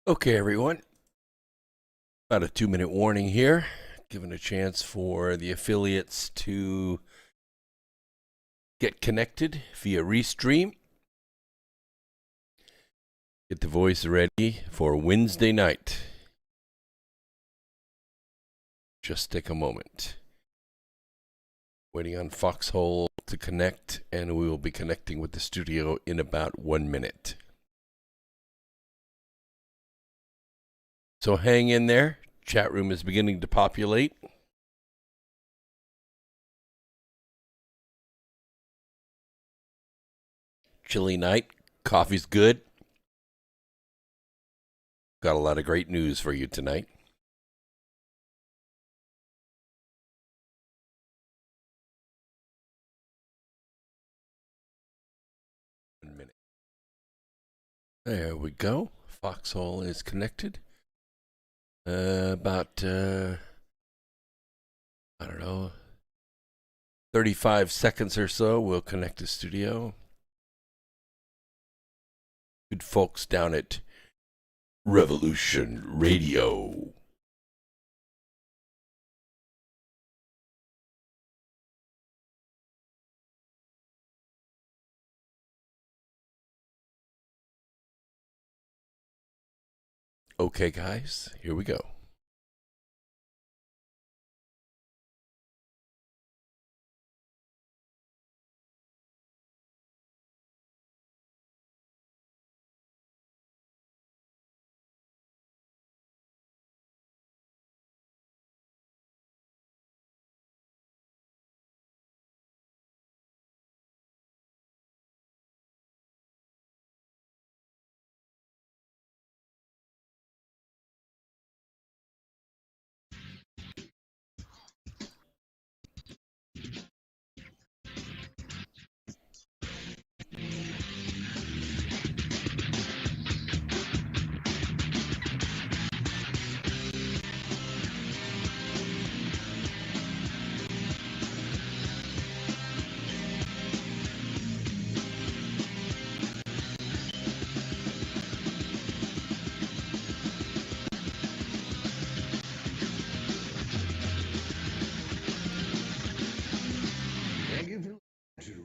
Okay, everyone. About a 2-minute warning here, giving a chance for the affiliates to get connected via Restream. Get the voice ready for Wednesday night. Just take a moment. Waiting on Foxhole to connect, and we will be connecting with the studio in about 1 minute. So hang in there. Chat room is beginning to populate. Chilly night. Coffee's good. Got a lot of great news for you tonight. There we go. Foxhole is connected. About, I don't know, 35 seconds or so, we'll connect the studio. Good folks down at Revolution Radio. Okay, guys, here we go.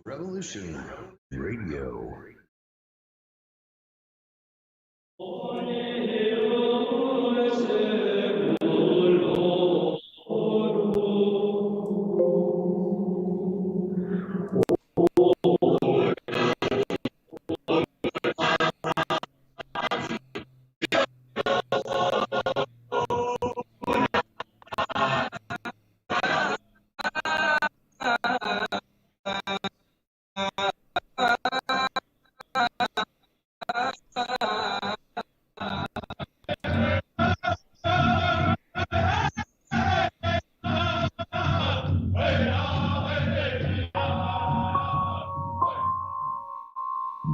Revolution Radio.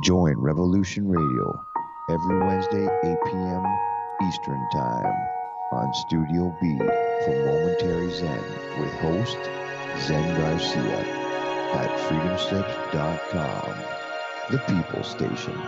Join Revolution Radio every Wednesday, 8 p.m. Eastern Time on Studio B for Momentary Zen with host Zen Garcia at freedomslips.com, the People Station.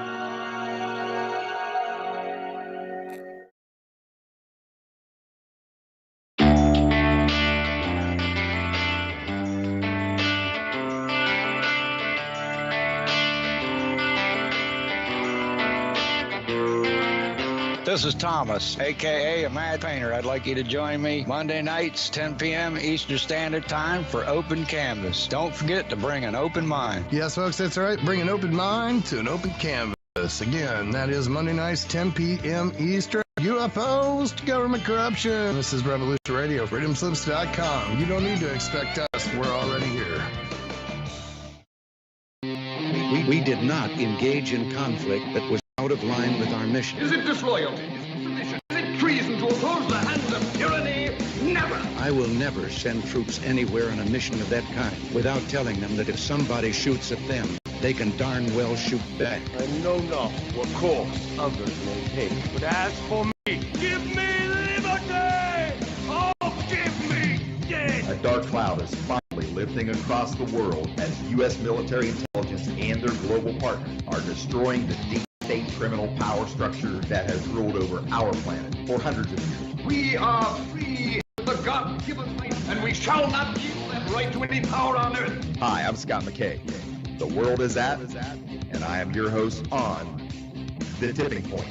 This is Thomas, a.k.a. a Mad Painter. I'd like you to join me Monday nights, 10 p.m. Eastern Standard Time for Open Canvas. Don't forget to bring an open mind. Yes, folks, that's right. Bring an open mind to an open canvas. Again, that is Monday nights, 10 p.m. Eastern. UFOs to government corruption. This is Revolution Radio, freedomslips.com. You don't need to expect us. We're already here. We did not engage in conflict that was out of line with our mission. Is it disloyalty? Is it submission? Is it treason to oppose the hands of tyranny? Never! I will never send troops anywhere on a mission of that kind without telling them that if somebody shoots at them, they can darn well shoot back. I know not what course others may take, but as for me, give me liberty! Oh, give me death! A dark cloud is finally lifting across the world as U.S. military intelligence and their global partners are destroying the deep state criminal power structure that has ruled over our planet for hundreds of years. We are free in the God-given right, and we shall not yield that right to any power on earth. Hi, I'm Scott McKay. The world is at, and I am your host on The Tipping Point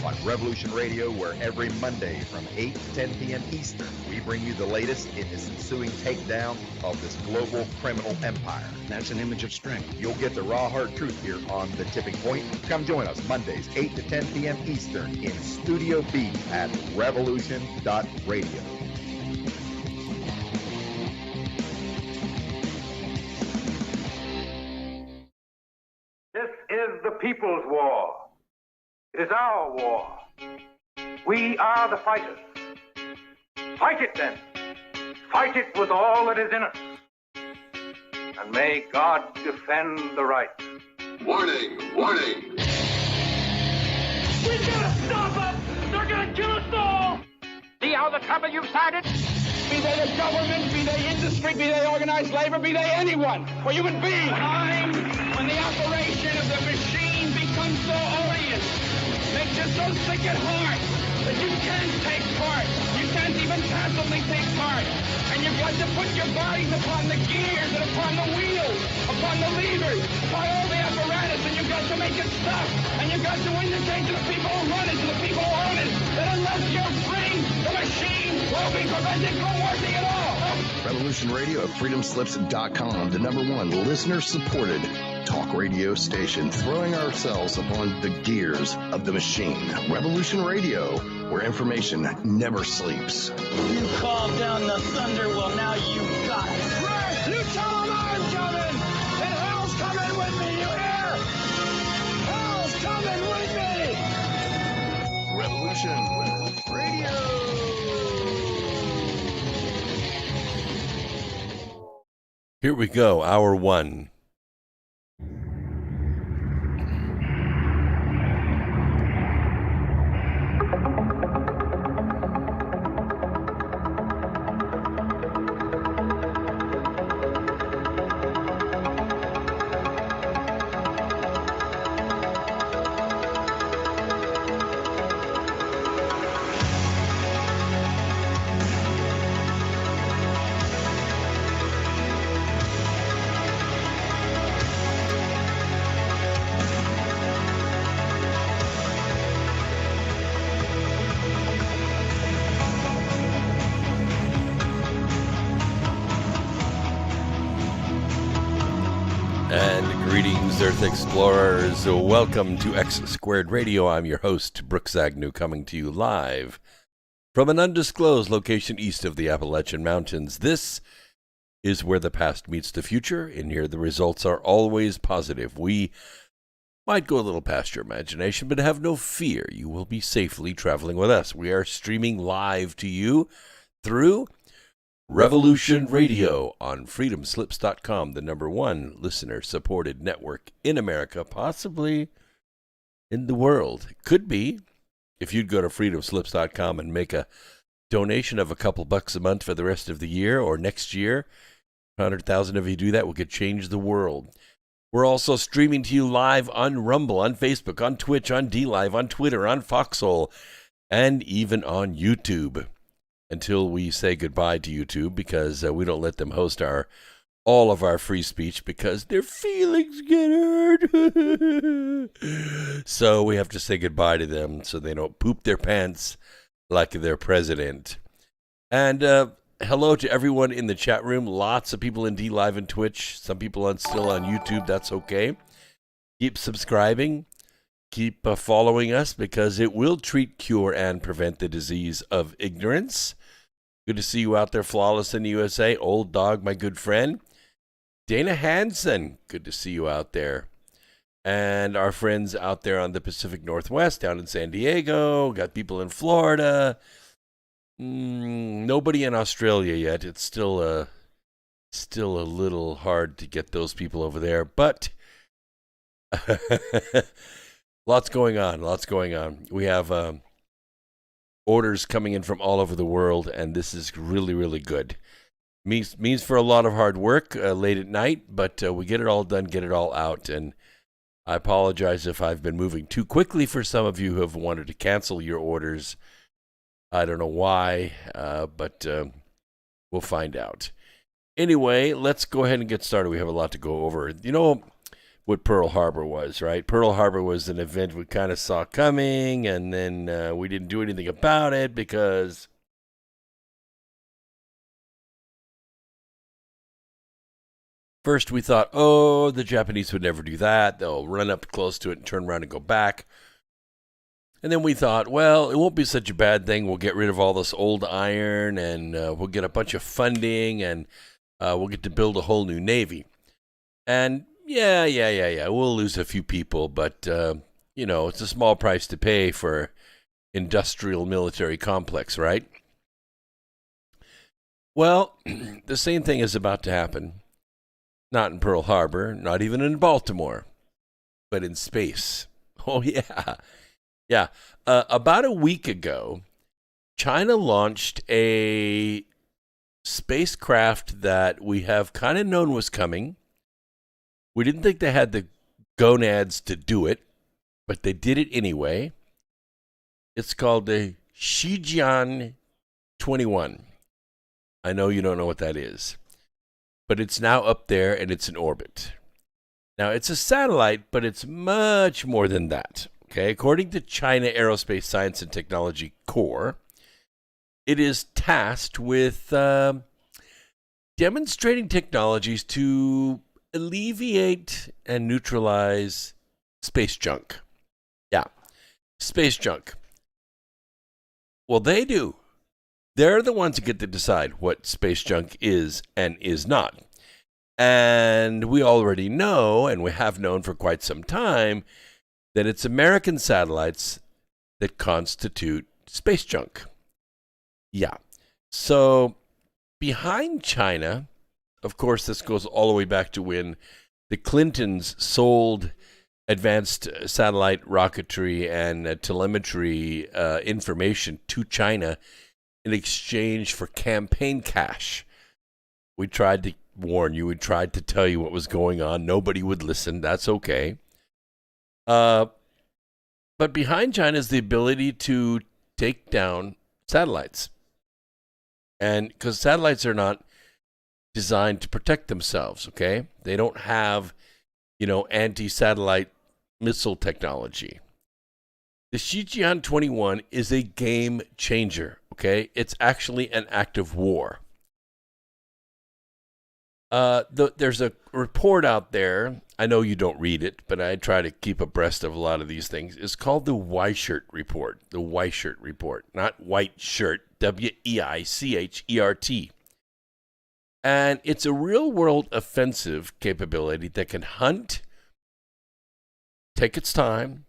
on Revolution Radio, where every Monday from 8 to 10 p.m. Eastern, we bring you the latest in this ensuing takedown of this global criminal empire. That's an image of strength. You'll get the raw, hard truth here on The Tipping Point. Come join us Mondays, 8 to 10 p.m. Eastern in Studio B at revolution.radio. This is the people's war. It is our war. We are the fighters. Fight it then. Fight it with all that is in us. And may God defend the right. Warning! Warning! We gotta stop them! They're gonna kill us all! See how the trouble you've started? Be they the government, be they industry, be they organized labor, be they anyone, or human beings. Time when the operation of the machine becomes so odious, makes you so sick at heart that you can't take part. You can't even passively take part. And you've got to put your bodies upon the gears and upon the wheels, upon the levers, upon all the apparatus, and you've got to make it stop. And you've got to indicate to the people who run it, to the people who own it, that unless you're free, the machine will be prevented from working at all. Revolution Radio at freedomslips.com, the #1 listener-supported talk radio station, throwing ourselves upon the gears of the machine. Revolution Radio, where information never sleeps. You called down the thunder, well now you got it. Right, you tell them I'm coming, and hell's coming with me, you hear? Hell's coming with me! Revolution Radio. Here we go, hour one. Greetings, Earth Explorers. Welcome to X Squared Radio. I'm your host, Brooks Agnew, coming to you live from an undisclosed location east of the Appalachian Mountains. This is where the past meets the future, and here the results are always positive. We might go a little past your imagination, but have no fear. You will be safely traveling with us. We are streaming live to you through Revolution Radio on freedomslips.com, the #1 listener-supported network in America, possibly in the world. It could be if you'd go to freedomslips.com and make a donation of a couple bucks a month for the rest of the year or next year. 100,000 of you do that, we could change the world. We're also streaming to you live on Rumble, on Facebook, on Twitch, on DLive, on Twitter, on Foxhole, and even on YouTube. Until we say goodbye to YouTube, because we don't let them host all of our free speech because their feelings get hurt. So we have to say goodbye to them so they don't poop their pants like their president. And hello to everyone in the chat room. Lots of people in DLive and Twitch. Some people still on YouTube. That's okay. Keep subscribing. Keep following us, because it will treat, cure, and prevent the disease of ignorance. Good to see you out there, Flawless in the USA. Old Dog, my good friend. Dana Hansen, good to see you out there. And our friends out there on the Pacific Northwest, down in San Diego. Got people in Florida. Nobody in Australia yet. It's still a little hard to get those people over there. But lots going on. We have orders coming in from all over the world, and this is really, really good. Means for a lot of hard work late at night, but we get it all done, get it all out, and I apologize if I've been moving too quickly for some of you who have wanted to cancel your orders. I don't know why, but we'll find out. Anyway, let's go ahead and get started. We have a lot to go over. You know what Pearl Harbor was, right? Pearl Harbor was an event we kind of saw coming, and then we didn't do anything about it because first we thought, oh, the Japanese would never do that. They'll run up close to it and turn around and go back. And then we thought, well, it won't be such a bad thing. We'll get rid of all this old iron, and we'll get a bunch of funding, and we'll get to build a whole new Navy. And yeah. We'll lose a few people, but, it's a small price to pay for industrial military complex, right? Well, the same thing is about to happen. Not in Pearl Harbor, not even in Baltimore, but in space. Oh, yeah. Yeah. About a week ago, China launched a spacecraft that we have kind of known was coming. We didn't think they had the gonads to do it, but they did it anyway. It's called the Shijian 21. I know you don't know what that is, but it's now up there and it's in orbit. Now, it's a satellite, but it's much more than that. Okay, according to China Aerospace Science and Technology Corps, it is tasked with demonstrating technologies to alleviate and neutralize space junk. Yeah, space junk. Well, they do. They're the ones who get to decide what space junk is and is not. And we already know, and we have known for quite some time, that it's American satellites that constitute space junk. Yeah. So behind China, of course, this goes all the way back to when the Clintons sold advanced satellite rocketry and telemetry information to China in exchange for campaign cash. We tried to warn you. We tried to tell you what was going on. Nobody would listen. That's okay. But behind China is the ability to take down satellites. And because satellites are not designed to protect themselves, okay? They don't have, anti-satellite missile technology. The Shijian 21 is a game changer, okay? It's actually an act of war. There's a report out there. I know you don't read it, but I try to keep abreast of a lot of these things. It's called the Weichert Report. The Weichert Report, not white shirt, Weichert. And it's a real-world offensive capability that can hunt, take its time,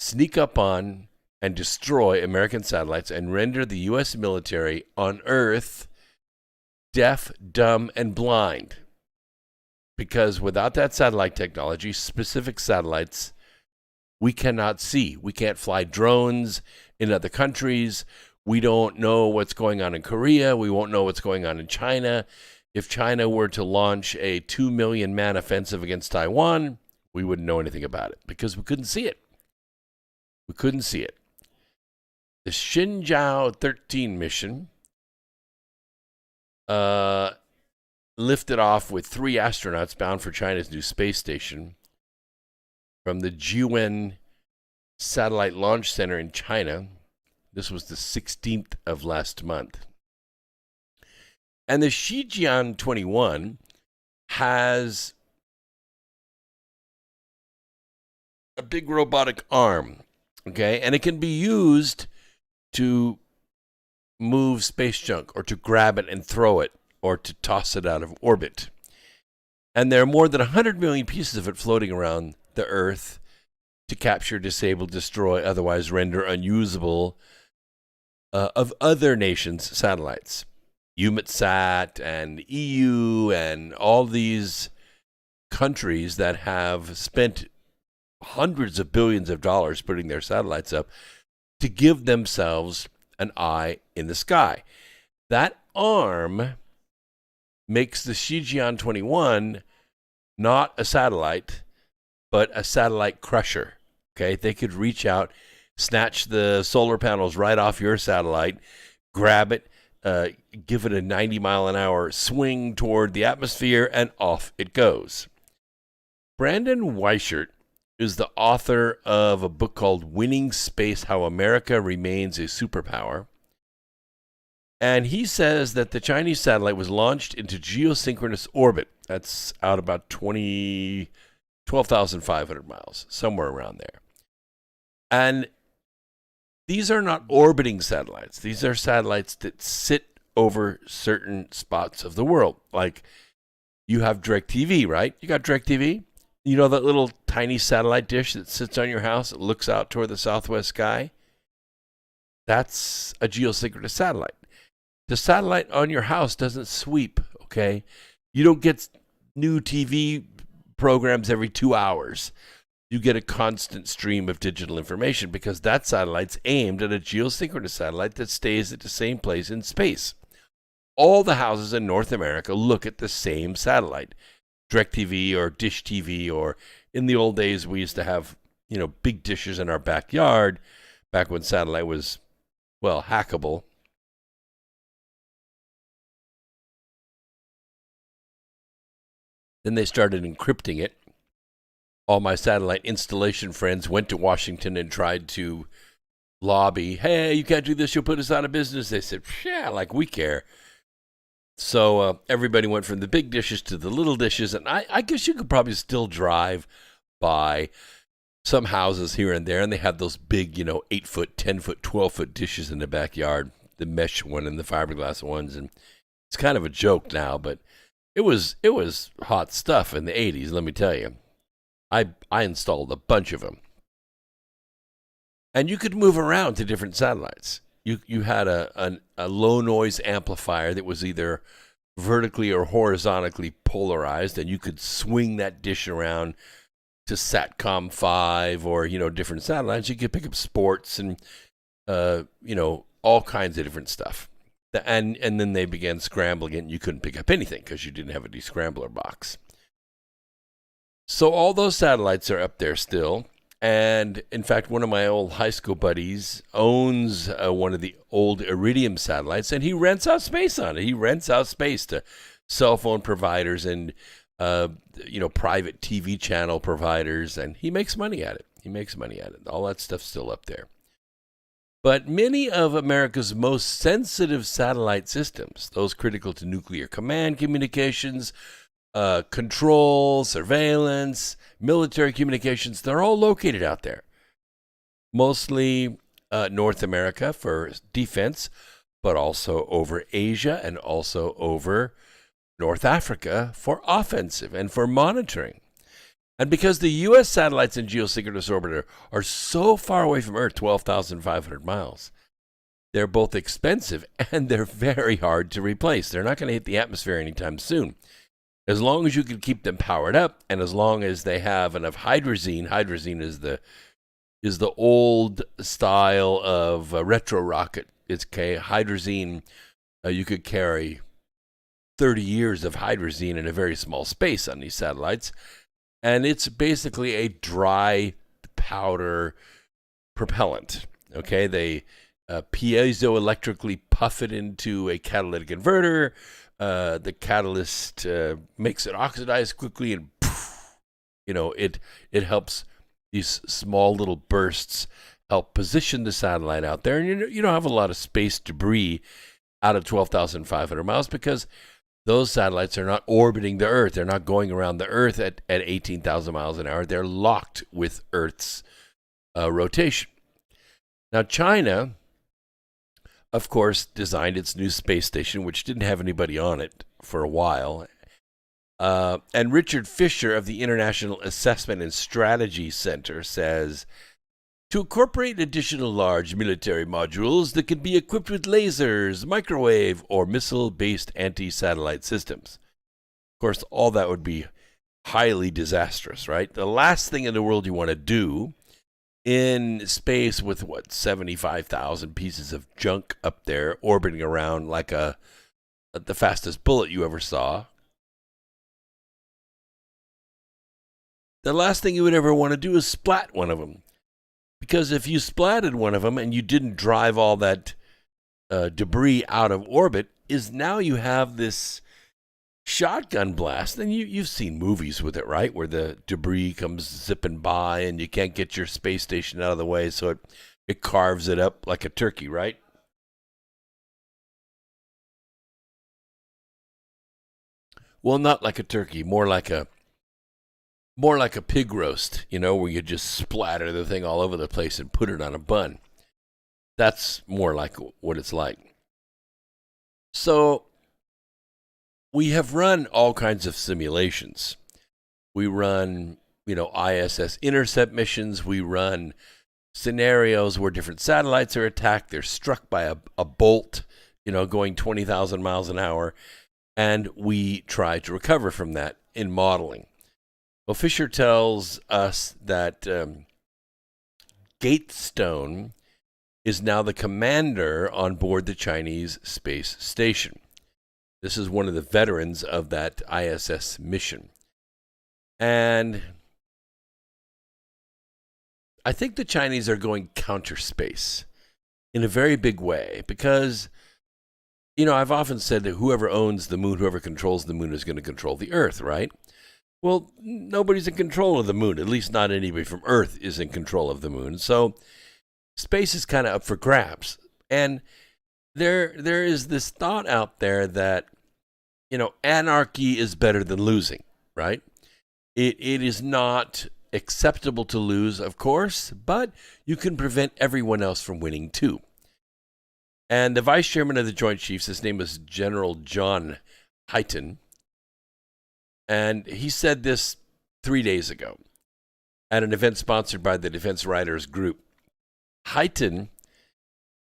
sneak up on, and destroy American satellites and render the U.S. military on Earth deaf, dumb, and blind. Because without that satellite technology, specific satellites, we cannot see. We can't fly drones in other countries. We don't know what's going on in Korea. We won't know what's going on in China. If China were to launch a 2 million man offensive against Taiwan, we wouldn't know anything about it because we couldn't see it. We couldn't see it. The Shenzhou 13 mission lifted off with 3 astronauts bound for China's new space station from the Jiuwen Satellite Launch Center in China. This was the 16th of last month. And the Shijian 21 has a big robotic arm, okay? And it can be used to move space junk or to grab it and throw it or to toss it out of orbit. And there are more than 100 million pieces of it floating around the Earth to capture, disable, destroy, otherwise render unusable of other nations' satellites. EUMETSAT and EU and all these countries that have spent hundreds of billions of dollars putting their satellites up to give themselves an eye in the sky. That arm makes the Shijian 21 not a satellite, but a satellite crusher. Okay, they could reach out, snatch the solar panels right off your satellite, grab it, give it a 90-mile-an-hour swing toward the atmosphere, and off it goes. Brandon Weichert is the author of a book called Winning Space: How America Remains a Superpower. And he says that the Chinese satellite was launched into geosynchronous orbit. That's out about 12,500 miles, somewhere around there. And these are not orbiting satellites. These are satellites that sit over certain spots of the world. Like you have DirecTV, right? You got DirecTV? You know that little tiny satellite dish that sits on your house that looks out toward the southwest sky? That's a geosynchronous satellite. The satellite on your house doesn't sweep, okay? You don't get new TV programs every 2 hours. You get a constant stream of digital information because that satellite's aimed at a geosynchronous satellite that stays at the same place in space. All the houses in North America look at the same satellite. DirecTV or Dish TV, or in the old days we used to have, big dishes in our backyard back when satellite was, hackable. Then they started encrypting it. All my satellite installation friends went to Washington and tried to lobby, hey, you can't do this, you'll put us out of business. They said, yeah, like we care. So everybody went from the big dishes to the little dishes, and I guess you could probably still drive by some houses here and there, and they had those big, 8-foot, 10-foot, 12-foot dishes in the backyard, the mesh one and the fiberglass ones, and it's kind of a joke now, but it was hot stuff in the 80s, let me tell you. I installed a bunch of them. And you could move around to different satellites. You had a low noise amplifier that was either vertically or horizontally polarized, and you could swing that dish around to Satcom 5 or, different satellites. You could pick up sports and, all kinds of different stuff. And then they began scrambling it, and you couldn't pick up anything because you didn't have a descrambler box. So all those satellites are up there still. And in fact, one of my old high school buddies owns one of the old Iridium satellites, and he rents out space on it. He rents out space to cell phone providers and, private TV channel providers, and he makes money at it. All that stuff's still up there. But many of America's most sensitive satellite systems, those critical to nuclear command communications, control, surveillance, military communications, they're all located out there. Mostly North America for defense, but also over Asia and also over North Africa for offensive and for monitoring. And because the U.S. satellites in geosynchronous orbit are so far away from Earth, 12,500 miles, they're both expensive and they're very hard to replace. They're not going to hit the atmosphere anytime soon. As long as you can keep them powered up, and as long as they have enough hydrazine is the old style of retro rocket. It's hydrazine. You could carry 30 years of hydrazine in a very small space on these satellites, and it's basically a dry powder propellant. Okay, they piezoelectrically puff it into a catalytic converter. The catalyst makes it oxidize quickly, and it helps these small little bursts help position the satellite out there. And you don't have a lot of space debris out of 12,500 miles because those satellites are not orbiting the Earth. They're not going around the Earth at 18,000 miles an hour. They're locked with Earth's rotation. Now, China, of course, designed its new space station, which didn't have anybody on it for a while. And Richard Fisher of the International Assessment and Strategy Center says, to incorporate additional large military modules that can be equipped with lasers, microwave, or missile-based anti-satellite systems. Of course, all that would be highly disastrous, right? The last thing in the world you want to do in space with, 75,000 pieces of junk up there orbiting around like the fastest bullet you ever saw. the last thing you would ever want to do is splat one of them. Because if you splatted one of them and you didn't drive all that debris out of orbit, is now you have this shotgun blast. And you've seen movies with it, right? Where the debris comes zipping by and you can't get your space station out of the way, so it carves it up like a turkey, right? Well, not like a turkey, more like a pig roast, where you just splatter the thing all over the place and put it on a bun. That's more like what it's like. So we have run all kinds of simulations. We run, ISS intercept missions. We run scenarios where different satellites are attacked. They're struck by a bolt, going 20,000 miles an hour. And we try to recover from that in modeling. Well, Fisher tells us that Gatestone is now the commander on board the Chinese space station. This is one of the veterans of that ISS mission. And I think the Chinese are going counter space in a very big way because, I've often said that whoever owns the moon, whoever controls the moon is going to control the Earth, right? Well, nobody's in control of the moon. At least not anybody from Earth is in control of the moon. So space is kind of up for grabs. And there is this thought out there that, anarchy is better than losing, right? It is not acceptable to lose, of course, but you can prevent everyone else from winning too. And the vice chairman of the Joint Chiefs, his name is General John Hyten, and he said this 3 days ago at an event sponsored by the Defense Writers Group. Hyten,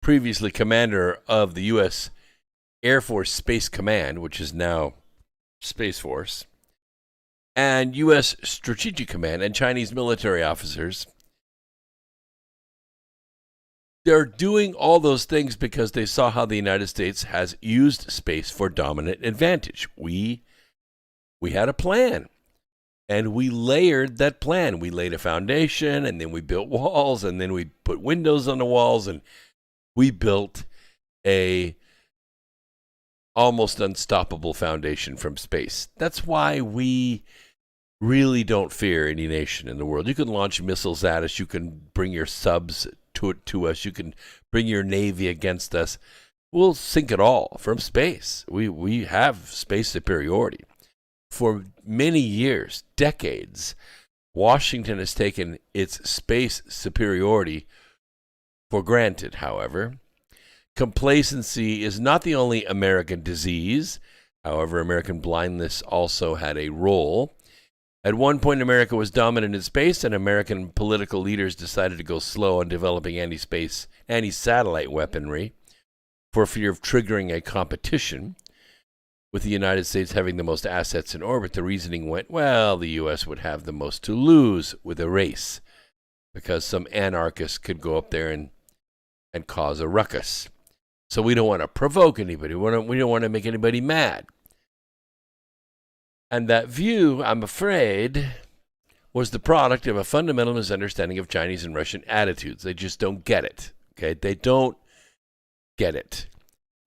previously commander of the U.S. Air Force Space Command, which is now Space Force, and U.S. Strategic Command and Chinese military officers, they're doing all those things because they saw how the United States has used space for dominant advantage. We had a plan, and we layered that plan. We laid a foundation, and then we built walls, and then we put windows on the walls, and we built a almost unstoppable foundation from space. That's why we really don't fear any nation in the world. You can launch missiles at us. You can bring your subs to us. You can bring your Navy against us. We'll sink it all from space. We have space superiority. For many years, decades, Washington has taken its space superiority for granted, however. Complacency is not the only American disease. However, American blindness also had a role. At one point, America was dominant in space, and American political leaders decided to go slow on developing anti-satellite weaponry for fear of triggering a competition. With the United States having the most assets in orbit, the reasoning went, well, the U.S. would have the most to lose with a race because some anarchists could go up there and cause a ruckus. So we don't want to provoke anybody. We don't want to make anybody mad. And that view, I'm afraid, was the product of a fundamental misunderstanding of Chinese and Russian attitudes. They just don't get it. Okay, they don't get it.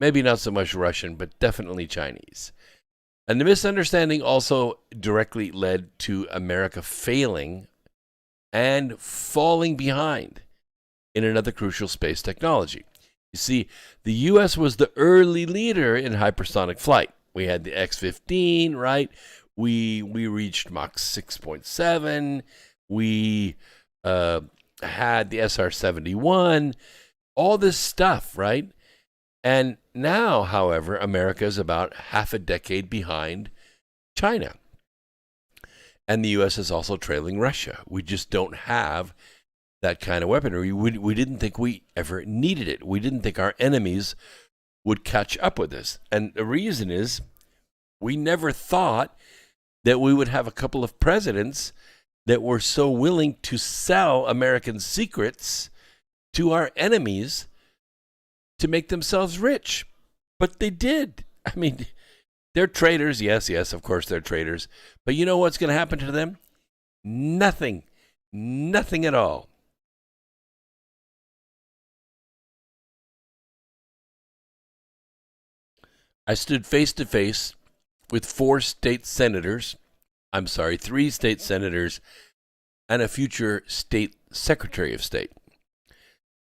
Maybe not so much Russian, but definitely Chinese. And the misunderstanding also directly led to America failing and falling behind in another crucial space technology. You see, the U.S. was the early leader in hypersonic flight. We had the X-15, right? We reached Mach 6.7. We had the SR-71. All this stuff, right? And now, however, America is about half a decade behind China. And the U.S. is also trailing Russia. We just don't have that kind of weaponry. We didn't think we ever needed it. We didn't think our enemies would catch up with us. And the reason is we never thought that we would have a couple of presidents that were so willing to sell American secrets to our enemies to make themselves rich. But they did. I mean, they're traitors. Yes, of course they're traitors. But you know what's going to happen to them? Nothing. Nothing at all. I stood face to face with three state senators, and a future state secretary of state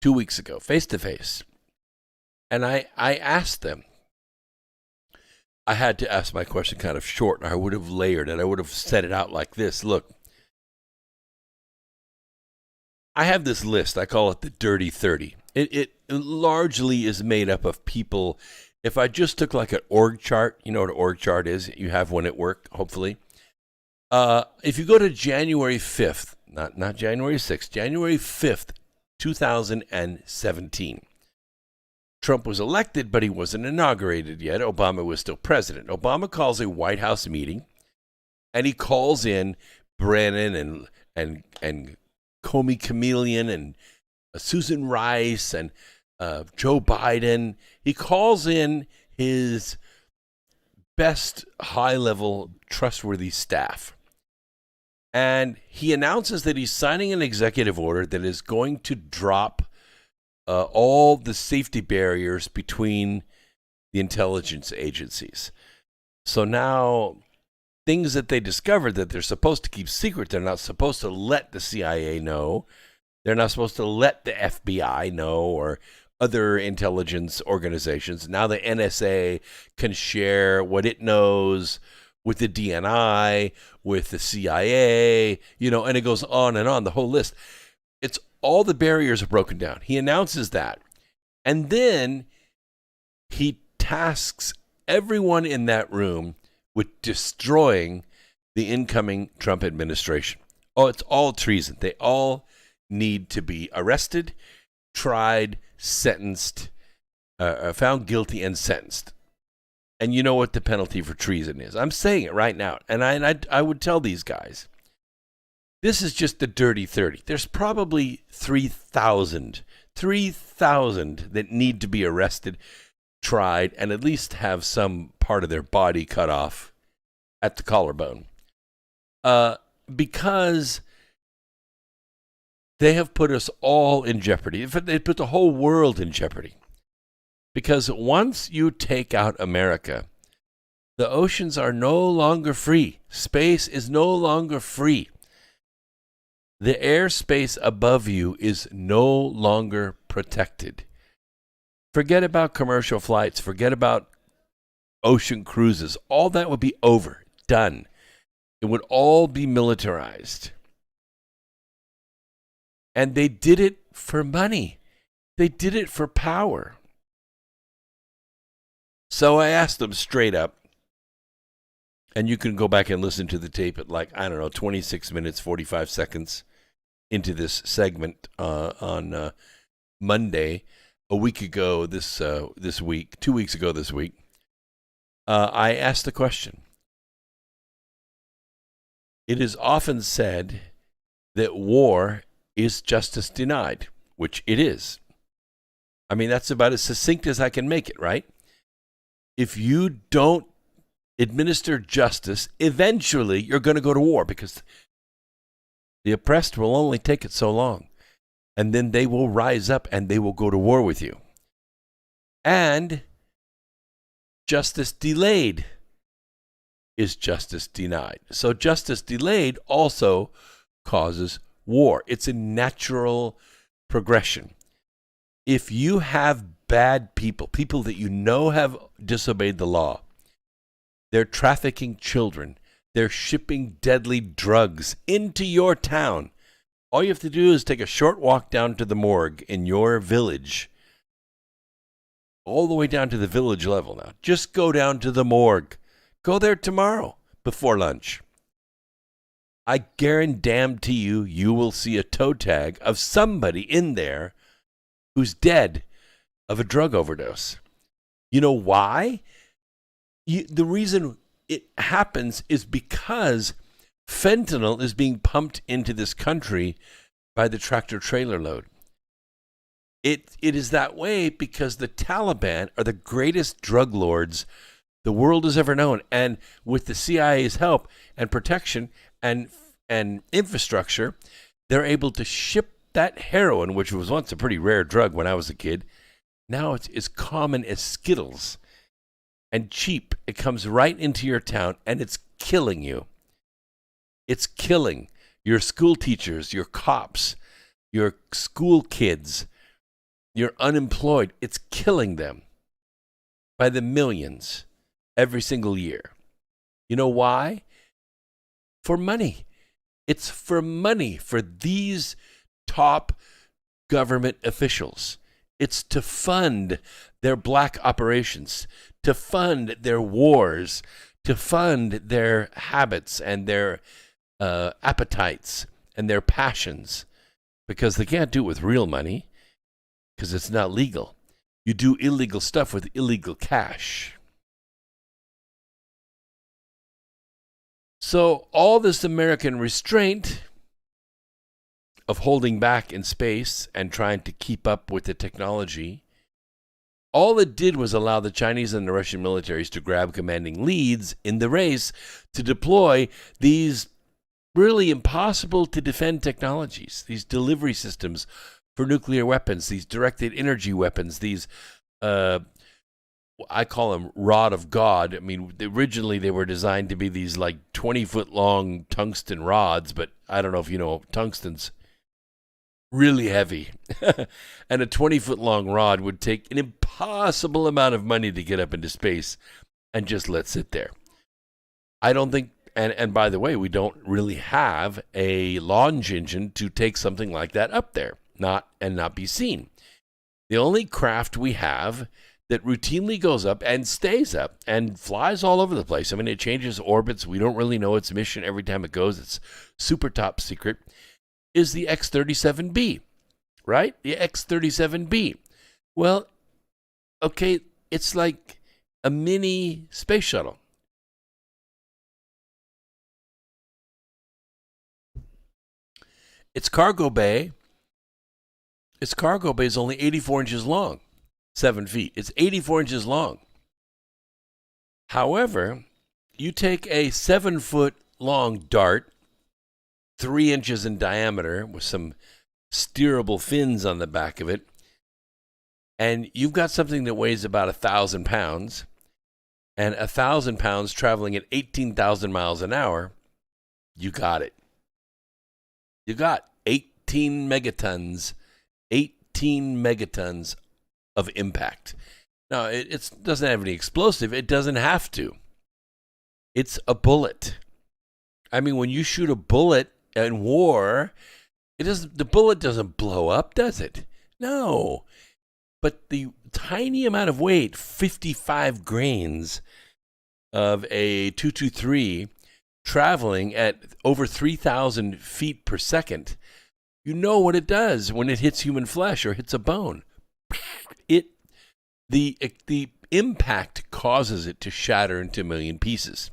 2 weeks ago, face to face. And I asked them, I had to ask my question kind of short, and I would have layered it. I would have set it out like this. Look, I have this list. I call it the Dirty 30. It largely is made up of people. If I just took like an org chart, you know what an org chart is? You have one at work, hopefully. If you go to January 5th, not January 6th, January 5th, 2017, Trump was elected, but he wasn't inaugurated yet. Obama was still president. Obama calls a White House meeting, and he calls in Brennan and Comey Chameleon and Susan Rice and Joe Biden. He calls in his best high-level trustworthy staff. And he announces that he's signing an executive order that is going to drop all the safety barriers between the intelligence agencies. So now things that they discovered that they're supposed to keep secret, they're not supposed to let the CIA know. They're not supposed to let the FBI know or other intelligence organizations. Now the NSA can share what it knows with the DNI, with the CIA, and it goes on and on, the whole list. It's all the barriers are broken down. He announces that. And then he tasks everyone in that room with destroying the incoming Trump administration. Oh, it's all treason. They all need to be arrested, tried, sentenced, found guilty and sentenced. And you know what the penalty for treason is. I'm saying it right now. And I would tell these guys, this is just the Dirty 30. There's probably 3,000 that need to be arrested, tried, and at least have some part of their body cut off at the collarbone. Because they have put us all in jeopardy. In fact, they put the whole world in jeopardy. Because once you take out America, the oceans are no longer free. Space is no longer free. The airspace above you is no longer protected. Forget about commercial flights. Forget about ocean cruises. All that would be over, done. It would all be militarized. And they did it for money. They did it for power. So I asked them straight up, and you can go back and listen to the tape at 26 minutes, 45 seconds into this segment on Monday, a week ago this week, 2 weeks ago this week. I asked the question. It is often said that war is justice denied, which it is. I mean, that's about as succinct as I can make it, right? If you don't administer justice, eventually you're going to go to war because the oppressed will only take it so long. And then they will rise up and they will go to war with you. And justice delayed is justice denied. So justice delayed also causes war. It's a natural progression. If you have bad people that you know have disobeyed the law, they're trafficking children, they're shipping deadly drugs into your town, all you have to do is take a short walk down to the morgue in your village, all the way down to the village level now. Just go down to the morgue. Go there tomorrow before lunch. I guarantee you will see a toe tag of somebody in there who's dead of a drug overdose. You know why? The reason it happens is because fentanyl is being pumped into this country by the tractor trailer load. It is that way because the Taliban are the greatest drug lords the world has ever known. And with the CIA's help and protection and and infrastructure, they're able to ship that heroin, which was once a pretty rare drug when I was a kid. Now it's as common as Skittles and cheap. It comes right into your town, and it's killing you. It's killing your school teachers, your cops, your school kids, your unemployed. It's killing them by the millions every single year. You know why? For money. It's for money for these top government officials. It's to fund their black operations, to fund their wars, to fund their habits and their appetites and their passions, because they can't do it with real money because it's not legal. You do illegal stuff with illegal cash. So all this American restraint of holding back in space and trying to keep up with the technology, all it did was allow the Chinese and the Russian militaries to grab commanding leads in the race to deploy these really impossible to defend technologies, these delivery systems for nuclear weapons, these directed energy weapons, these I call them rod of God. I mean, originally they were designed to be these like 20-foot long tungsten rods, but I don't know if you know, tungsten's really heavy. And a 20-foot long rod would take an impossible amount of money to get up into space and just let sit there. I don't think, and by the way, we don't really have a launch engine to take something like that up there, not be seen. The only craft we have that routinely goes up and stays up and flies all over the place. I mean, it changes orbits. We don't really know its mission every time it goes. It's super top secret. Is the X-37B, right? The X-37B. Well, okay, it's like a mini space shuttle. Its cargo bay is only 84 inches long. 7 feet. It's 84 inches long. However, you take a 7-foot long dart, 3 inches in diameter, with some steerable fins on the back of it, and you've got something that weighs about 1,000 pounds, and 1,000 pounds traveling at 18,000 miles an hour, you got it. You got 18 megatons of impact. Now, it doesn't have any explosive. It doesn't have to. It's a bullet. I mean, when you shoot a bullet in war, the bullet doesn't blow up, does it? No. But the tiny amount of weight, 55 grains of a 223 traveling at over 3,000 feet per second, you know what it does when it hits human flesh or hits a bone. The impact causes it to shatter into a million pieces.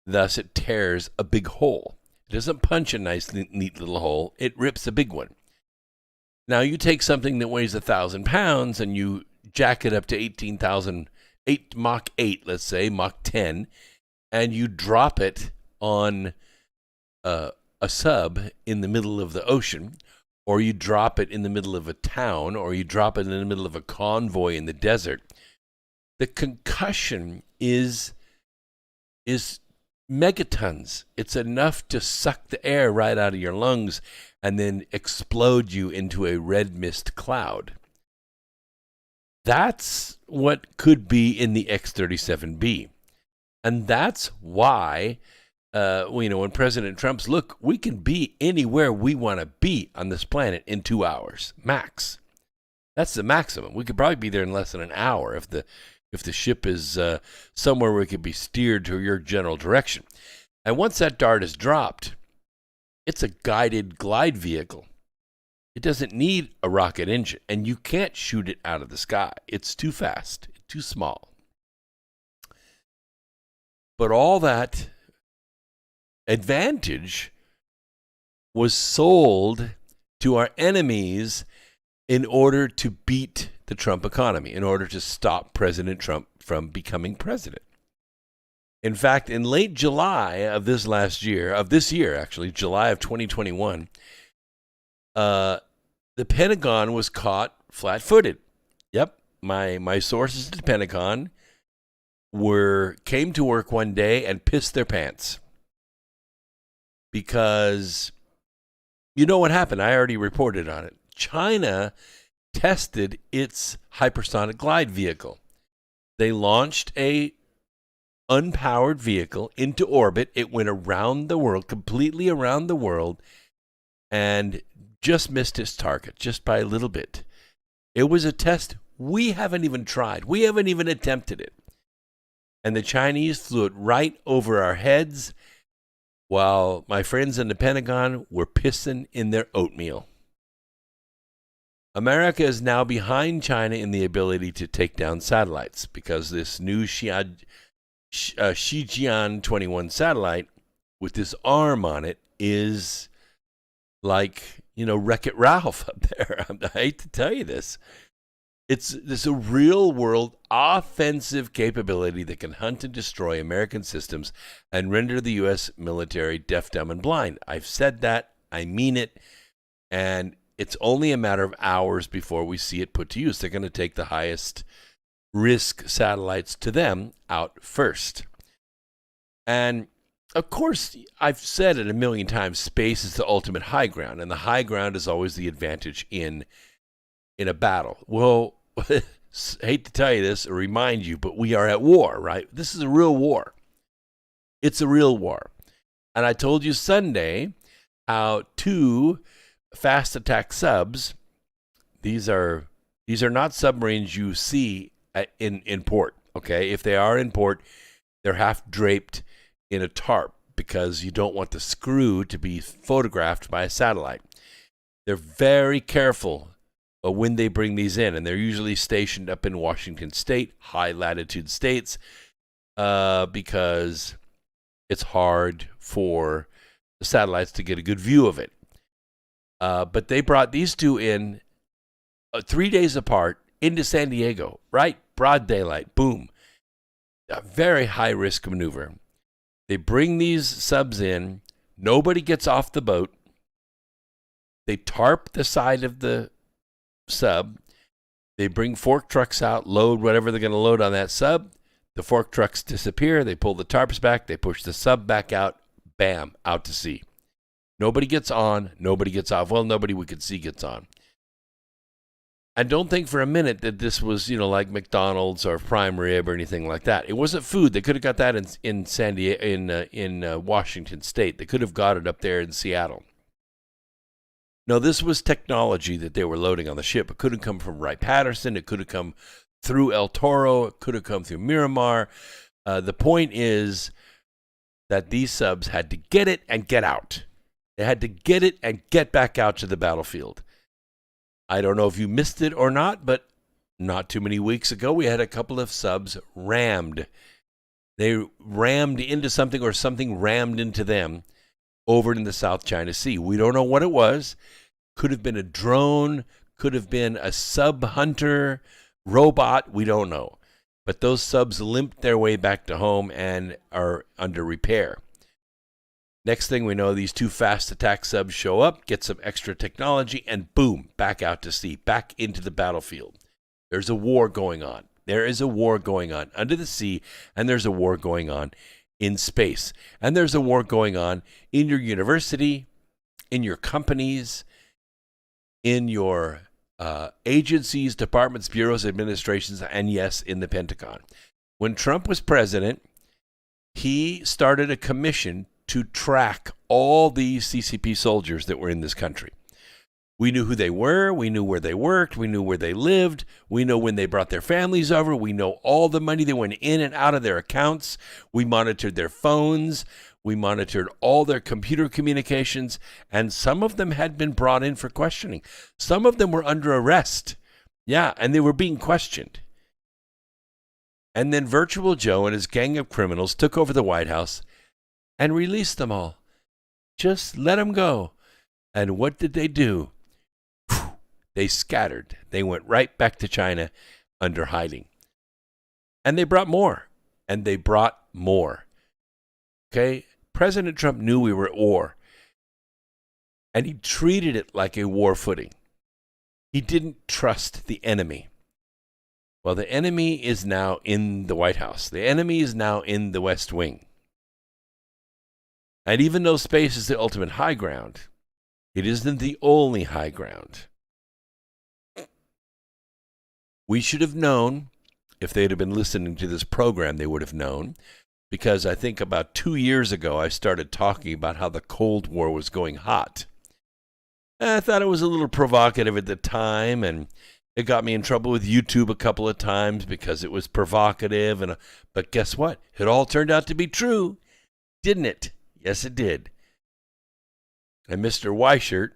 Thus, it tears a big hole. It doesn't punch a nice, neat little hole. It rips a big one. Now, you take something that weighs 1,000 pounds and you jack it up to 18,000, Mach 8, let's say, Mach 10, and you drop it on a sub in the middle of the ocean, or you drop it in the middle of a town, or you drop it in the middle of a convoy in the desert, the concussion is megatons. It's enough to suck the air right out of your lungs and then explode you into a red mist cloud. That's what could be in the X-37B. And that's why when President Trump's, look, we can be anywhere we want to be on this planet in 2 hours, max. That's the maximum. We could probably be there in less than an hour if the ship is somewhere where it could be steered to your general direction. And once that dart is dropped, it's a guided glide vehicle. It doesn't need a rocket engine, and you can't shoot it out of the sky. It's too fast, too small. But all that advantage was sold to our enemies in order to beat the Trump economy, in order to stop President Trump from becoming president. In fact, in late July of this year, July of 2021, the Pentagon was caught flat-footed. Yep, my sources at the Pentagon came to work one day and pissed their pants. Because you know what happened? I already reported on it. China tested its hypersonic glide vehicle. They launched a unpowered vehicle into orbit. It went around the world, completely around the world, and just missed its target, just by a little bit. It was a test we haven't even tried. We haven't even attempted it. And the Chinese flew it right over our heads while my friends in the Pentagon were pissing in their oatmeal. America is now behind China in the ability to take down satellites because this new Shijian 21 satellite with this arm on it is like, Wreck-It Ralph up there. I hate to tell you this. It's a real-world offensive capability that can hunt and destroy American systems and render the U.S. military deaf, dumb, and blind. I've said that. I mean it. And it's only a matter of hours before we see it put to use. They're going to take the highest risk satellites to them out first. And, of course, I've said it a million times, space is the ultimate high ground. And the high ground is always the advantage in a battle. Well, hate to tell you this or remind you, but we are at war, right? This is a real war. It's a real war. And I told you Sunday how 2 fast attack subs, these are not submarines you see in port, okay? If they are in port, they're half draped in a tarp because you don't want the screw to be photographed by a satellite. They're very careful when they bring these in, and they're usually stationed up in Washington State, high latitude states, because it's hard for the satellites to get a good view of it. But they brought these 2 in 3 days apart into San Diego, right? Broad daylight, boom. A very high-risk maneuver. They bring these subs in. Nobody gets off the boat. They tarp the side of the sub. They bring fork trucks out, load whatever they're going to load on that sub. The fork trucks disappear. They pull the tarps back. They push the sub back out. Bam, out to sea. Nobody gets on. Nobody gets off. Well, nobody we could see gets on. And don't think for a minute that this was, like McDonald's or prime rib or anything like that. It wasn't food. They could have got that in San Diego, in Washington State. They could have got it up there in Seattle. No, this was technology that they were loading on the ship. It could have come from Wright-Patterson. It could have come through El Toro. It could have come through Miramar. The point is that these subs had to get it and get out. They had to get it and get back out to the battlefield. I don't know if you missed it or not, but not too many weeks ago, we had a couple of subs rammed. They rammed into something or something rammed into them over in the South China Sea. We don't know what it was. Could have been a drone, could have been a sub-hunter robot. We don't know. But those subs limped their way back to home and are under repair. Next thing we know, these 2 fast attack subs show up, get some extra technology, and boom, back out to sea, back into the battlefield. There's a war going on. There is a war going on under the sea, and there's a war going on in space. And there's a war going on in your university, in your companies, in your agencies, departments, bureaus, administrations, and yes, in the Pentagon. When Trump was president, he started a commission to track all these CCP soldiers that were in this country. We knew who they were. We knew where they worked. We knew where they lived. We know when they brought their families over. We know all the money that went in and out of their accounts. We monitored their phones. We monitored all their computer communications. And some of them had been brought in for questioning. Some of them were under arrest. Yeah, and they were being questioned. And then Virtual Joe and his gang of criminals took over the White House and released them all. Just let them go. And what did they do? They scattered. They went right back to China under hiding. And they brought more. And they brought more. Okay? President Trump knew we were at war, and he treated it like a war footing. He didn't trust the enemy. Well, the enemy is now in the White House. The enemy is now in the West Wing. And even though space is the ultimate high ground, it isn't the only high ground. We should have known, if they'd have been listening to this program, they would have known, because I think about 2 years ago, I started talking about how the Cold War was going hot. And I thought it was a little provocative at the time, and it got me in trouble with YouTube a couple of times because it was provocative. But guess what? It all turned out to be true, didn't it? Yes, it did. And Mr. Weichert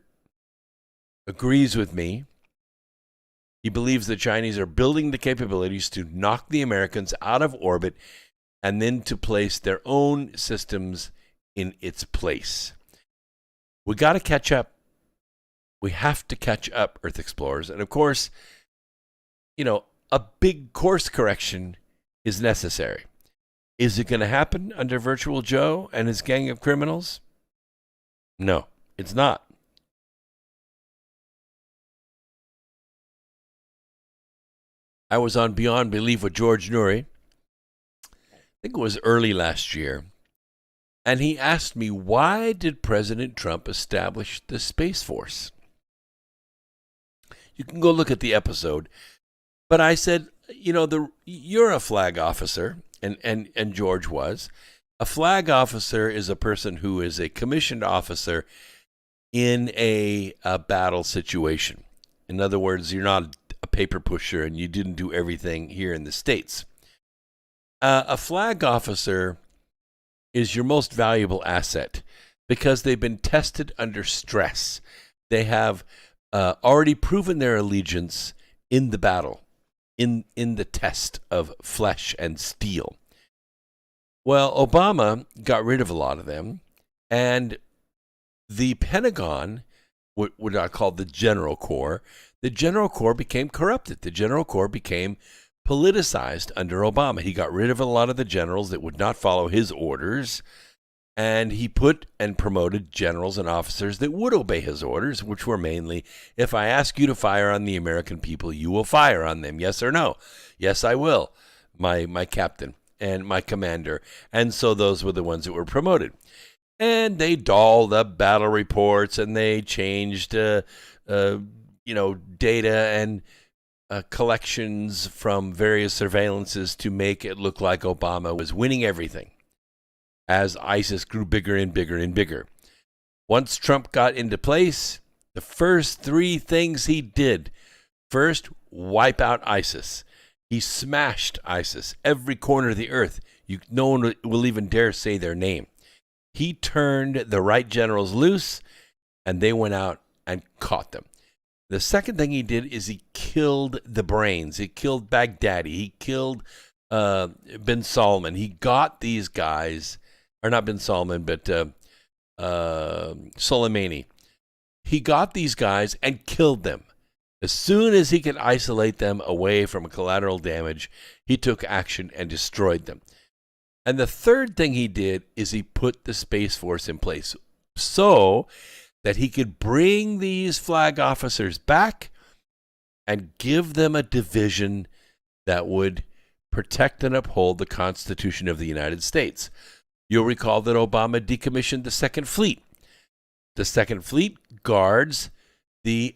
agrees with me. He believes the Chinese are building the capabilities to knock the Americans out of orbit and then to place their own systems in its place. We got to catch up. We have to catch up, Earth Explorers. And of course, a big course correction is necessary. Is it going to happen under Virtual Joe and his gang of criminals? No, it's not. I was on Beyond Belief with George Noory. I think it was early last year. And he asked me, why did President Trump establish the Space Force? You can go look at the episode. But I said, you're a flag officer, and George was. A flag officer is a person who is a commissioned officer in a battle situation. In other words, you're not a paper pusher and you didn't do everything here in the States. A flag officer is your most valuable asset because they've been tested under stress. They have already proven their allegiance in the battle, in the test of flesh and steel. Well, Obama got rid of a lot of them, and the Pentagon, what I call the General Corps, became corrupted. The General Corps became politicized under Obama. He got rid of a lot of the generals that would not follow his orders, and he put and promoted generals and officers that would obey his orders, which were mainly, if I ask you to fire on the American people, you will fire on them, yes or no? Yes, I will, my captain and my commander. And so those were the ones that were promoted. And they dolled up battle reports, and they changed data and collections from various surveillances to make it look like Obama was winning everything as ISIS grew bigger and bigger and bigger. Once Trump got into place, the first three things he did: first, wipe out ISIS. He smashed ISIS, every corner of the earth. No one will even dare say their name. He turned the right generals loose, and they went out and caught them. The second thing he did is he killed the brains. He killed Baghdadi. He killed bin Salman. He got these guys, or not bin Salman, but Soleimani. He got these guys and killed them. As soon as he could isolate them away from collateral damage, he took action and destroyed them. And the third thing he did is he put the Space Force in place so that he could bring these flag officers back and give them a division that would protect and uphold the Constitution of the United States. You'll recall that Obama decommissioned the Second Fleet. The Second Fleet guards the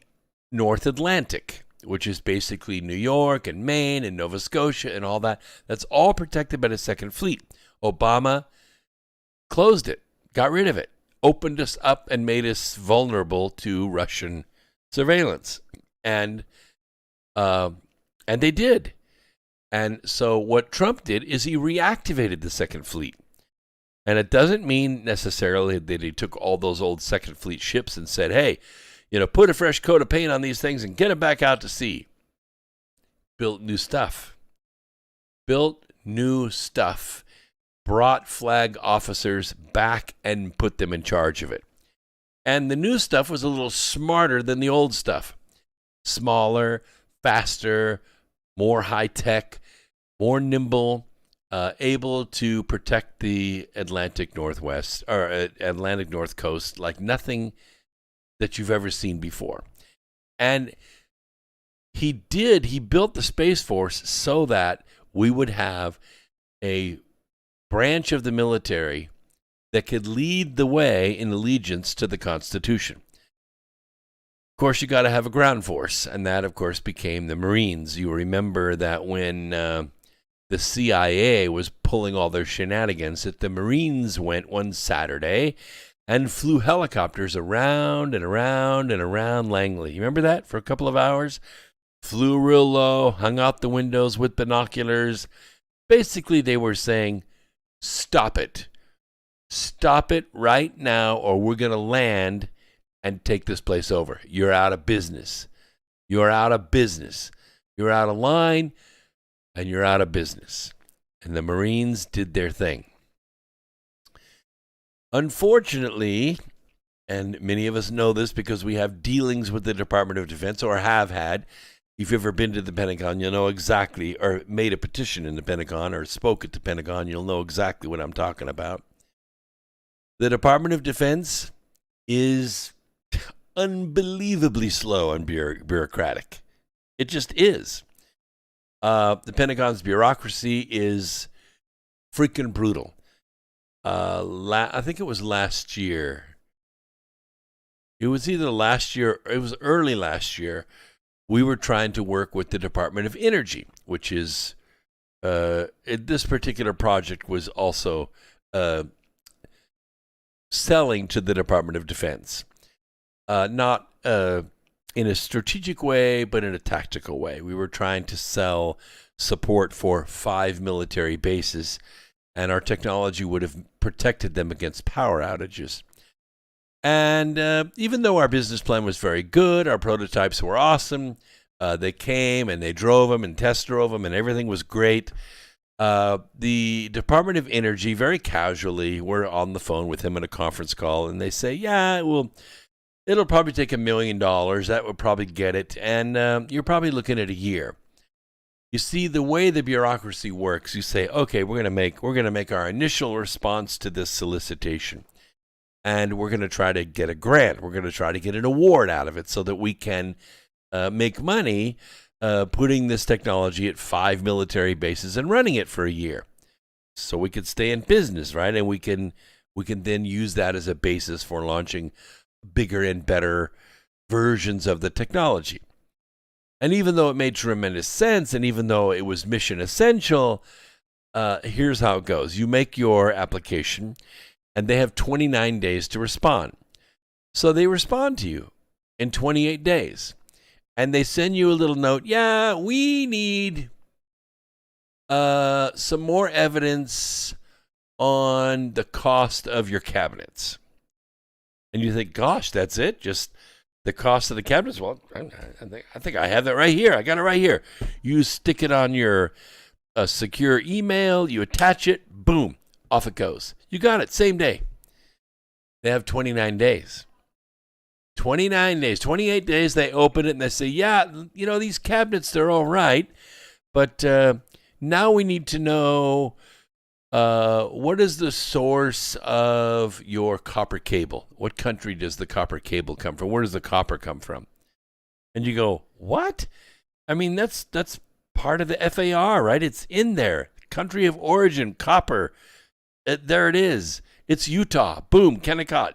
North Atlantic, which is basically New York and Maine and Nova Scotia and all that. That's all protected by the Second Fleet. Obama closed it, got rid of it, opened us up and made us vulnerable to Russian surveillance. And they did. And so what Trump did is he reactivated the Second Fleet. And it doesn't mean necessarily that he took all those old Second Fleet ships and said, hey, put a fresh coat of paint on these things and get them back out to sea. Built new stuff. Brought flag officers back and put them in charge of it. And the new stuff was a little smarter than the old stuff. Smaller, faster, more high-tech, more nimble, able to protect the Atlantic Northwest or Atlantic North Coast like nothing that you've ever seen before. And he built the Space Force so that we would have a branch of the military that could lead the way in allegiance to the Constitution. Of course, you got to have a ground force, and that, of course, became the Marines. You remember that when the CIA was pulling all their shenanigans, that the Marines went one Saturday and flew helicopters around and around and around Langley. You remember that? For a couple of hours? Flew real low, hung out the windows with binoculars. Basically, they were saying, stop it. Stop it right now, or we're going to land and take this place over. You're out of business. You're out of business. You're out of line, and you're out of business. And the Marines did their thing. Unfortunately, and many of us know this because we have dealings with the Department of Defense, or have had. If you've ever been to the Pentagon, you'll know exactly, or made a petition in the Pentagon, or spoke at the Pentagon, you'll know exactly what I'm talking about. The Department of Defense is unbelievably slow and bureaucratic. It just is. The Pentagon's bureaucracy is freaking brutal. I think it was last year. It was either last year, or it was early last year. We were trying to work with the Department of Energy, which is, this particular project was also selling to the Department of Defense. Not in a strategic way, but in a tactical way. We were trying to sell support for 5 military bases, and our technology would have protected them against power outages. And even though our business plan was very good, our prototypes were awesome. They came and they drove them and test drove them, and everything was great. The Department of Energy, very casually, we're on the phone with him in a conference call, and they say, yeah, well, it'll probably take $1 million. That would probably get it. And you're probably looking at a year. You see, the way the bureaucracy works, you say, okay, we're going to make our initial response to this solicitation. And we're going to try to get a grant. We're going to try to get an award out of it so that we can make money putting this technology at 5 military bases and running it for a year. So we could stay in business, right? And we can then use that as a basis for launching bigger and better versions of the technology. And even though it made tremendous sense, and even though it was mission essential, here's how it goes. You make your application, and they have 29 days to respond. So they respond to you in 28 days. And they send you a little note. Yeah, we need some more evidence on the cost of your cabinets. And you think, gosh, that's it? Just the cost of the cabinets? Well, I think I have that right here. I got it right here. You stick it on your secure email. You attach it. Boom. Off it goes. You got it. Same day. They have 29 days. 29 days. 28 days, they open it and they say, yeah, you know, these cabinets, they're all right. But now we need to know what is the source of your copper cable? What country does the copper cable come from? Where does the copper come from? And you go, what? I mean, that's part of the FAR, right? It's in there. Country of origin, copper. There it is. It's Utah. Boom, Kennecott.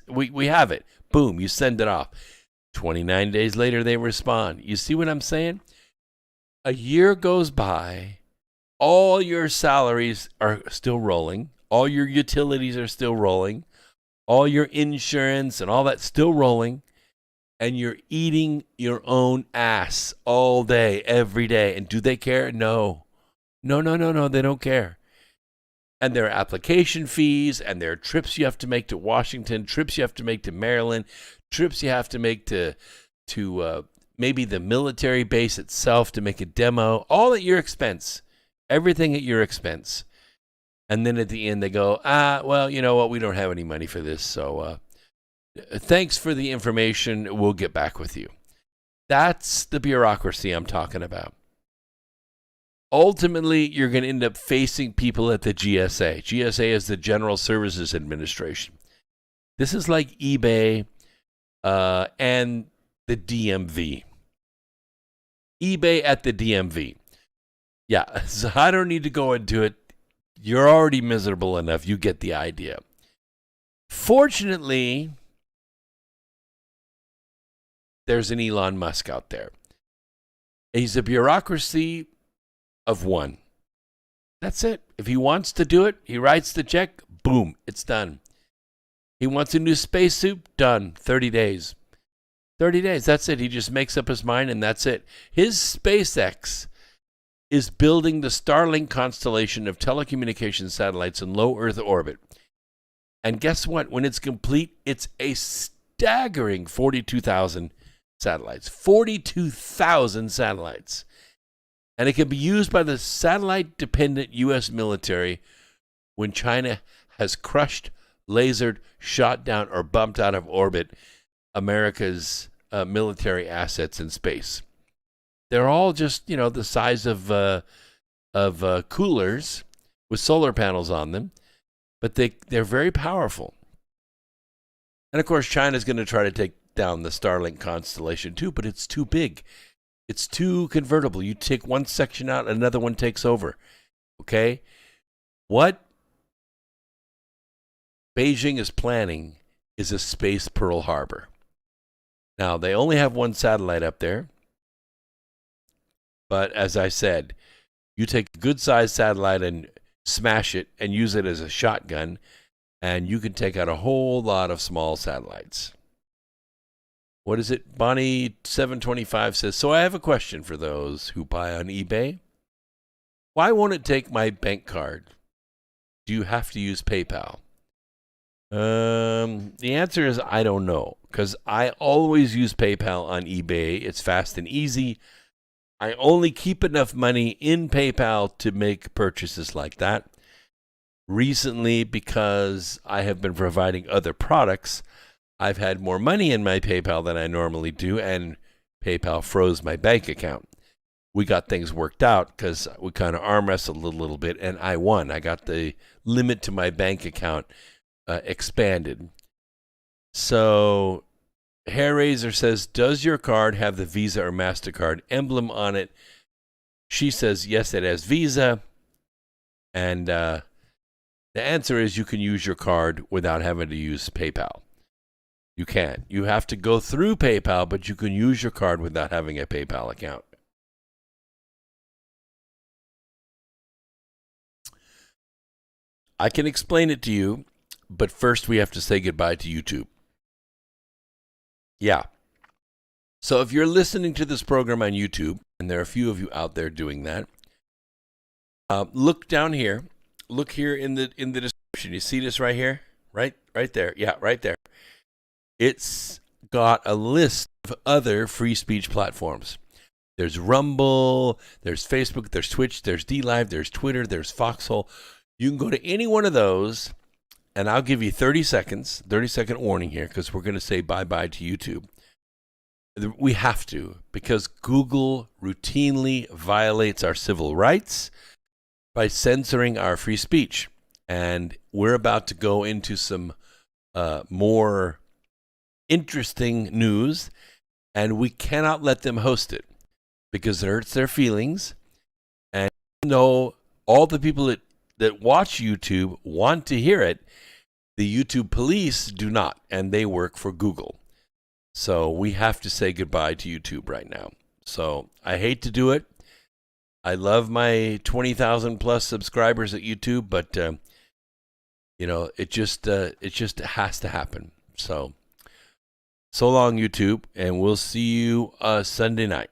We have it. Boom, you send it off. 29 days later, they respond. You see what I'm saying? A year goes by. All your salaries are still rolling. All your utilities are still rolling. All your insurance and all that's still rolling. And you're eating your own ass all day, every day. And do they care? No. No, they don't care. And there are application fees, and there are trips you have to make to Washington, trips you have to make to Maryland, trips you have to make to maybe the military base itself to make a demo, all at your expense, everything at your expense. And then at the end they go, well, you know what, we don't have any money for this, so thanks for the information, we'll get back with you. That's the bureaucracy I'm talking about. ultimately, you're going to end up facing people at the GSA. GSA is the General Services Administration. This is like eBay and the DMV. eBay at the DMV. Yeah, so I don't need to go into it. You're already miserable enough. You get the idea. Fortunately, there's an Elon Musk out there. He's a bureaucracy of one. That's it. If he wants to do it, he writes the check, boom, it's done. He wants a new spacesuit, done, 30 days. 30 days, that's it. He just makes up his mind and that's it. His SpaceX is building the Starlink constellation of telecommunications satellites in low Earth orbit. And guess what? When it's complete, it's a staggering 42,000 satellites. 42,000 satellites. And it can be used by the satellite-dependent U.S. military when China has crushed, lasered, shot down, or bumped out of orbit America's military assets in space. They're all just, the size of coolers with solar panels on them, but they're very powerful. And of course, China's going to try to take down the Starlink constellation too, but it's too big. It's too convertible. You take one section out, another one takes over. Okay? What Beijing is planning is a space Pearl Harbor. Now, they only have one satellite up there. But as I said, you take a good-sized satellite and smash it and use it as a shotgun, and you can take out a whole lot of small satellites. What is it? Bonnie725 says, so I have a question for those who buy on eBay. Why won't it take my bank card? Do you have to use PayPal? The answer is I don't know, because I always use PayPal on eBay. It's fast and easy. I only keep enough money in PayPal to make purchases like that. Recently, because I have been providing other products, I've had more money in my PayPal than I normally do, and PayPal froze my bank account. We got things worked out because we kind of arm wrestled a little bit, and I won. I got the limit to my bank account expanded. So Hair Razor says, does your card have the Visa or MasterCard emblem on it? She says, yes, it has Visa. And the answer is you can use your card without having to use PayPal. You can. You have to go through PayPal, but you can use your card without having a PayPal account. I can explain it to you, but first we have to say goodbye to YouTube. Yeah. So if you're listening to this program on YouTube, and there are a few of you out there doing that, look down here. Look here in the description. You see this right here? Right there. Yeah, right there. It's got a list of other free speech platforms. There's Rumble, there's Facebook, there's Twitch, there's DLive, there's Twitter, there's Foxhole. You can go to any one of those, and I'll give you 30-second warning here, because we're going to say bye-bye to YouTube. We have to, because Google routinely violates our civil rights by censoring our free speech. And we're about to go into some more interesting news, and we cannot let them host it because it hurts their feelings. And even though all the people that watch YouTube want to hear it, the YouTube police do not, and they work for Google. So we have to say goodbye to YouTube right now. So I hate to do it. I love my 20,000 plus subscribers at YouTube, but it just has to happen. So long, YouTube, and we'll see you Sunday night.